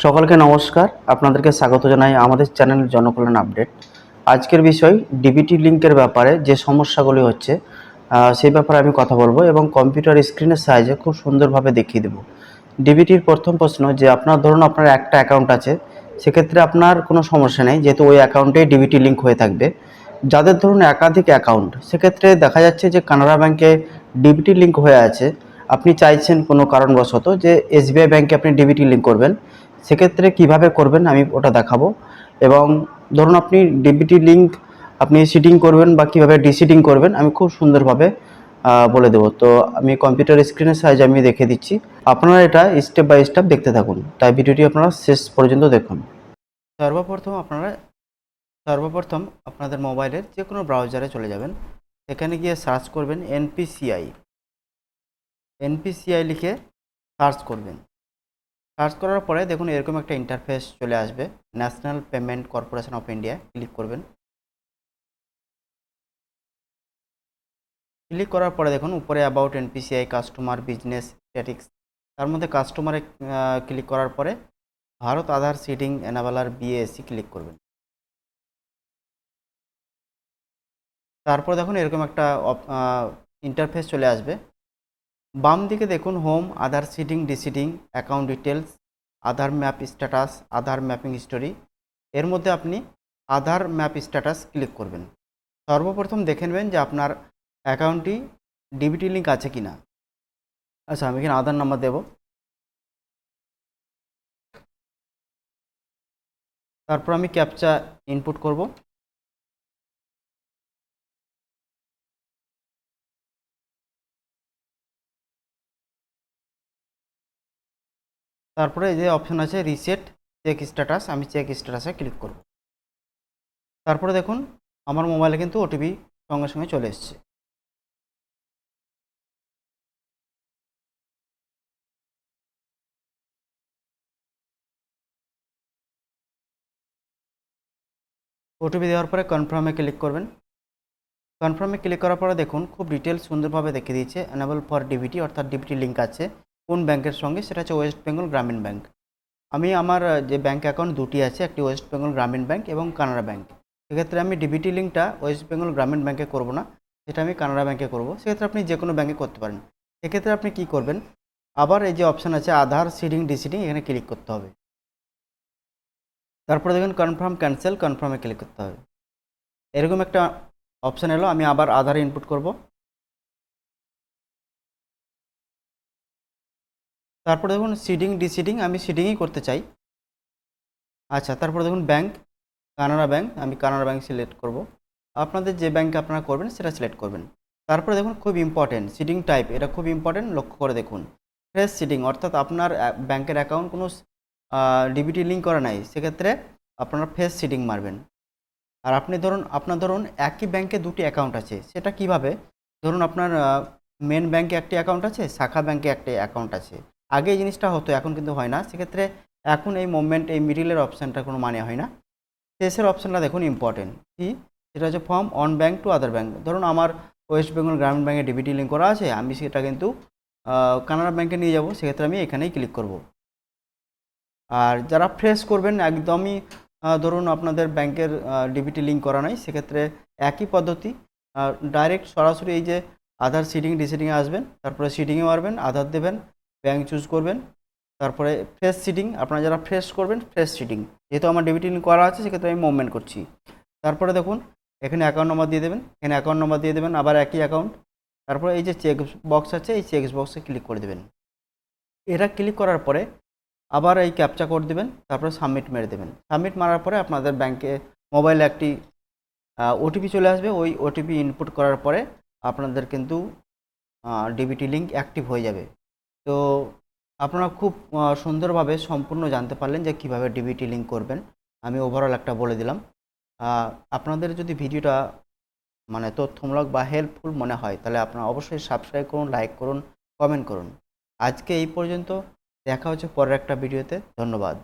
সকলকে নমস্কার, আপনাদেরকে স্বাগত জানাই আমাদের চ্যানেলের জনকল্যাণ আপডেট। আজকের বিষয় ডিবিটি লিঙ্কের ব্যাপারে যে সমস্যাগুলি হচ্ছে সেই ব্যাপারে আমি কথা বলবো এবং কম্পিউটার স্ক্রিনের সাহায্যে খুব সুন্দরভাবে দেখিয়ে দেবো। ডিবিটির প্রথম প্রশ্ন যে ধরুন আপনার একটা অ্যাকাউন্ট আছে, সেক্ষেত্রে আপনার কোনো সমস্যা নেই, যেহেতু ওই অ্যাকাউন্টেই ডিবিটি লিঙ্ক হয়ে থাকবে। যাদের ধরুন একাধিক অ্যাকাউন্ট, সেক্ষেত্রে দেখা যাচ্ছে যে কানাড়া ব্যাংকে ডিবিটি লিঙ্ক হয়ে আছে, আপনি চাইছেন কোনো কারণবশত যে এসবিআই ব্যাংকে আপনি ডিবিটি লিঙ্ক করবেন, সেক্ষেত্রে কিভাবে করবেন আমি ওটা দেখাবো। এবং ধরুন আপনি ডিবিটি লিঙ্ক আপনি সিটিং করবেন বা কীভাবে ডিসিটিং করবেন আমি খুব সুন্দরভাবে বলে দেবো। তো আমি কম্পিউটার স্ক্রিনের সাহায্যে আমি দেখিয়ে দিচ্ছি, আপনারা এটা স্টেপ বাই স্টেপ দেখতে থাকুন, তাই ভিডিওটি আপনারা শেষ পর্যন্ত দেখুন। সর্বপ্রথম আপনাদের মোবাইলের যে কোনো ব্রাউজারে চলে যাবেন, এখানে গিয়ে সার্চ করবেন এনপিসিআই লিখে সার্চ করবেন। সার্চ করার পরে দেখুন এরকম একটা ইন্টারফেস চলে আসবে, national payment corporation of India click করবেন। ক্লিক করার পরে দেখুন উপরে about NPCI customer business statics, তার মধ্যে কাস্টমারে ক্লিক করার পরে ভারত আধার সিডিং এনাবেলার বিএএসসি ক্লিক করবেন। তারপর দেখুন এরকম একটা ইন্টারফেস চলে আসবে। বাম দিকে দেখুন হোম, আধার সিডিং ডিসিডিং, অ্যাকাউন্ট ডিটেলস, আধার ম্যাপ স্ট্যাটাস, আধার ম্যাপিং হিস্টোরি। এর মধ্যে আপনি আধার ম্যাপ স্ট্যাটাস ক্লিক করবেন। সর্বপ্রথম দেখে নেবেন যে আপনার অ্যাকাউন্টটি ডিবিটি লিঙ্ক আছে কি না। আচ্ছা, আমি এখানে আধার নাম্বার দেব, তারপর আমি ক্যাপচা ইনপুট করব। তারপরে এই যে অপশন আছে রিসেট চেক স্ট্যাটাস, আমি চেক স্ট্যাটাসে ক্লিক করব। তারপরে দেখুন আমার মোবাইলে কিন্তু ওটিপি সঙ্গে সঙ্গে চলে এসছে। ওটিপি দেওয়ার পরে কনফার্মে ক্লিক করবেন। কনফার্মে ক্লিক করার পরে দেখুন খুব ডিটেলস সুন্দরভাবে দেখিয়ে দিয়েছে এনেবল ফর ডিবিটি, অর্থাৎ ডিবিটি লিঙ্ক আছে কোন ব্যাংকের সঙ্গে, সেটা হচ্ছে ওয়েস্ট বেঙ্গল গ্রামীণ ব্যাংক। আমি আমার যে ব্যাংক অ্যাকাউন্ট দুটি আছে, একটি ওয়েস্ট বেঙ্গল গ্রামীণ ব্যাংক এবং কানাড়া ব্যাংক। সেক্ষেত্রে আমি ডিবিটি লিঙ্কটা ওয়েস্ট বেঙ্গল গ্রামীণ ব্যাংকে করব না, সেটা আমি কানাড়া ব্যাংকে করব। সেক্ষেত্রে আপনি যে কোনো ব্যাংকে করতে পারেন। সেক্ষেত্রে আপনি কি করবেন, আবার এই যে অপশান আছে আধার সিডিং ডিসিডিং, এখানে ক্লিক করতে হবে। তারপরে দেখুন কনফার্ম ক্যান্সেল, কনফার্মে ক্লিক করতে হবে। এরকম একটা অপশান এলো, আমি আবার আধার ইনপুট করব। তারপরে দেখুন সিডিং ডিসিডিং, আমি সিডিংই করতে চাই। আচ্ছা, তারপরে দেখুন ব্যাংক, কানাড়া ব্যাংক, আমি কানাড়া ব্যাংক সিলেক্ট করব। আপনাদের যে ব্যাংকে আপনারা করবেন সেটা সিলেক্ট করবেন। তারপরে দেখুন খুব ইম্পর্টেন্ট সিডিং টাইপ, এটা খুব ইম্পর্টেন্ট, লক্ষ্য করে দেখুন ফ্রেশ সিডিং, অর্থাৎ আপনার ব্যাংকের অ্যাকাউন্ট কোনো ডিবিটি লিঙ্ক করা নাই, সেক্ষেত্রে আপনারা ফ্রেশ সিডিং মারবেন। আর আপনার ধরুন একই ব্যাংকে দুটি অ্যাকাউন্ট আছে, সেটা কিভাবে, ধরুন আপনার মেন ব্যাংকে একটি অ্যাকাউন্ট আছে, শাখা ব্যাংকে একটি অ্যাকাউন্ট আছে। আগে এই জিনিসটা হতো, এখন কিন্তু হয় না। সেক্ষেত্রে এখন এই মুভমেন্ট, এই মিডিলের অপশানটা কোনো মানে হয় না। শেষের অপশানটা দেখুন ইম্পর্টেন্ট কি, সেটা হচ্ছে form on bank to other bank. ধরুন আমার ওয়েস্ট বেঙ্গল গ্রামীণ ব্যাংকে ডিবিটি লিঙ্ক করা আছে, আমি সেটা কিন্তু কানাড়া ব্যাংকে নিয়ে যাব, সেক্ষেত্রে আমি এখানেই ক্লিক করব। আর যারা ফ্রেশ করবেন একদমই, ধরুন আপনাদের ব্যাংকের ডিবিটি লিঙ্ক করা নাই, সেক্ষেত্রে একই পদ্ধতি, ডাইরেক্ট সরাসরি এই যে আধার সিডিং ডিসিডিংয়ে আসবেন, তারপরে সিডিংয়ে মারবেন, আধার দেবেন, ব্যাংক চুজ করবেন, তারপরে ফ্রেশ সিডিং, আপনারা যারা ফ্রেশ করবেন ফ্রেশ সিডিং, যেহেতু আমার ডিবিটি লিঙ্ক করা আছে সেক্ষেত্রে আমি মুভমেন্ট করছি। তারপরে দেখুন এখানে অ্যাকাউন্ট নাম্বার দিয়ে দেবেন, এখানে অ্যাকাউন্ট নাম্বার দিয়ে দেবেন, আবার একই অ্যাকাউন্ট। তারপরে এই যে চেক বক্স আছে, এই চেক বক্সে ক্লিক করে দেবেন। এটা ক্লিক করার পরে আবার এই ক্যাপচা কোড দেবেন, তারপরে সাবমিট মেরে দেবেন। সাবমিট মারার পরে আপনাদের ব্যাংকে মোবাইলে একটি ওটিপি চলে আসবে। ওই ওটিপি ইনপুট করার পরে আপনাদের কিন্তু ডিবিটি লিঙ্ক অ্যাক্টিভ হয়ে যাবে। তো আপনারা খুব সুন্দরভাবে সম্পূর্ণ জানতে পারলেন যে কীভাবে ডিবিটি লিঙ্ক করবেন। আমি ওভারঅল একটা বলে দিলাম। আপনাদের যদি ভিডিওটা মানে তথ্যমূলক বা হেল্পফুল মনে হয়, তাহলে আপনারা অবশ্যই সাবস্ক্রাইব করুন, লাইক করুন, কমেন্ট করুন। আজকে এই পর্যন্ত, দেখা হচ্ছে পরের একটা ভিডিওতে। ধন্যবাদ।